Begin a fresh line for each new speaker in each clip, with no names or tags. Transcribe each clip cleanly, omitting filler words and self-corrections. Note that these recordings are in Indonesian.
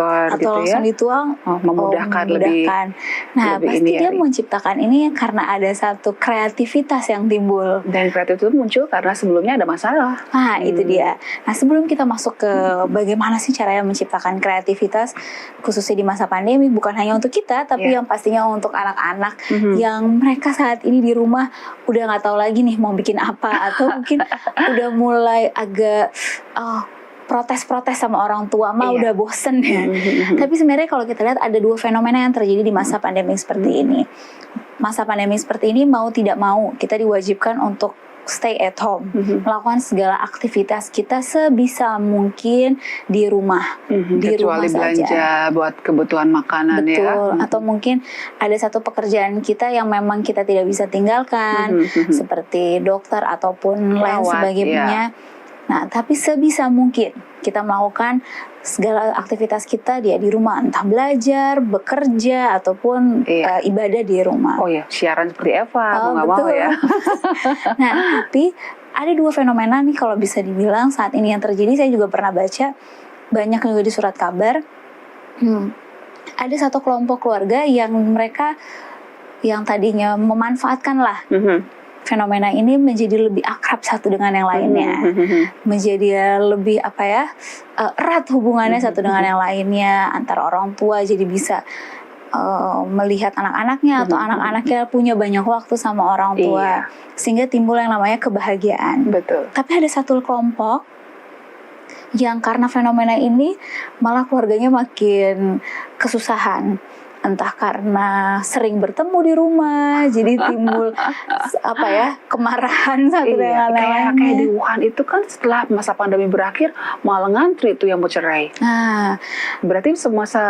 dokter
atau
gitu
langsung
ya.
dituang,
Memudahkan,
memudahkan. Nah,
lebih
pasti
ini
dia
ya.
menciptakan ini karena ada satu kreativitas yang timbul.
Dan kreatif itu muncul karena sebelumnya ada masalah.
Nah, itu dia. Nah, sebelum kita masuk ke bagaimana sih caranya menciptakan kreativitas, khususnya di masa pandemi, bukan hanya untuk kita, tapi yang pastinya untuk anak-anak yang mereka saat ini di rumah udah nggak tahu lagi nih mau bikin apa, atau mungkin udah mulai agak protes-protes sama orang tua, udah bosen ya. Tapi sebenarnya kalau kita lihat ada dua fenomena yang terjadi di masa pandemi seperti ini. Masa pandemi seperti ini mau tidak mau kita diwajibkan untuk stay at home, melakukan segala aktivitas kita sebisa mungkin di rumah, di
kecuali
rumah
belanja
saja.
Buat kebutuhan makanan.
Betul, atau mungkin ada satu pekerjaan kita yang memang kita tidak bisa tinggalkan, seperti dokter ataupun lain sebagainya. Nah, tapi sebisa mungkin kita melakukan segala aktivitas kita di rumah, entah belajar, bekerja, ataupun ibadah di rumah.
Oh ya, siaran seperti Eva, mau nggak mau ya.
Nah, tapi ada dua fenomena nih kalau bisa dibilang saat ini yang terjadi. Saya juga pernah baca banyak juga di surat kabar. Ada satu kelompok keluarga yang mereka yang tadinya memanfaatkan lah fenomena ini menjadi lebih akrab satu dengan yang lainnya, menjadi lebih erat hubungannya satu dengan yang lainnya, antara orang tua jadi bisa melihat anak-anaknya atau anak-anaknya punya banyak waktu sama orang tua, sehingga timbul yang namanya kebahagiaan.
Betul.
Tapi ada satu kelompok yang karena fenomena ini malah keluarganya makin kesusahan. Entah karena sering bertemu di rumah, jadi timbul kemarahan satu dengan lainnya.
Kayak di Wuhan itu kan setelah masa pandemi berakhir malah ngantri tuh yang mau cerai.
Nah,
berarti semasa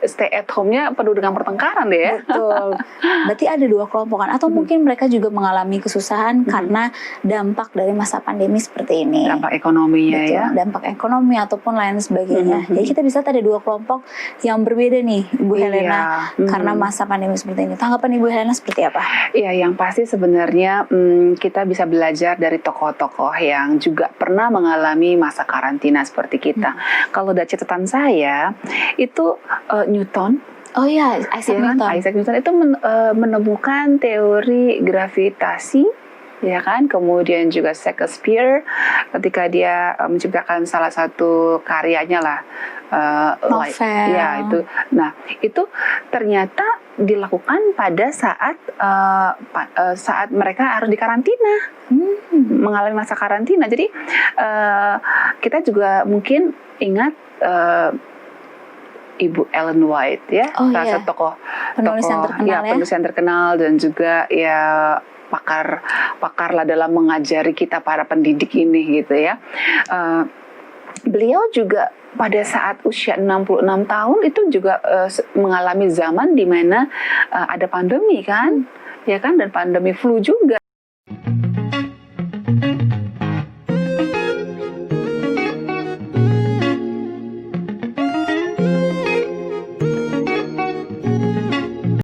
stay at home-nya penuh dengan pertengkaran deh ya.
Betul. Berarti ada dua kelompokan, atau mungkin mereka juga mengalami kesusahan karena dampak dari masa pandemi seperti ini.
Dampak ekonominya.
Betul,
ya.
dampak ekonomi ataupun lain sebagainya. Jadi kita bisa ada dua kelompok yang berbeda nih, Ibu Helena. Karena masa pandemi seperti ini. Tanggapan Ibu Helena seperti apa?
Iya, yang pasti sebenarnya kita bisa belajar dari tokoh-tokoh yang juga pernah mengalami masa karantina seperti kita. Kalau dari catatan saya, itu Newton.
Oh iya, Isaac Newton.
Isaac Newton itu menemukan teori gravitasi, ya kan? Kemudian juga Shakespeare ketika dia menciptakan salah satu karyanya lah,
novel.
Ya itu. Nah itu ternyata dilakukan pada saat mereka harus dikarantina, mengalami masa karantina. Jadi kita juga mungkin ingat Ibu Ellen White ya, salah satu tokoh
penulis yang
terkenal dan juga ya pakar lah dalam mengajari kita para pendidik ini gitu ya. Beliau juga pada saat usia 66 tahun itu juga mengalami zaman di mana ada pandemi kan, ya kan, dan pandemi flu juga.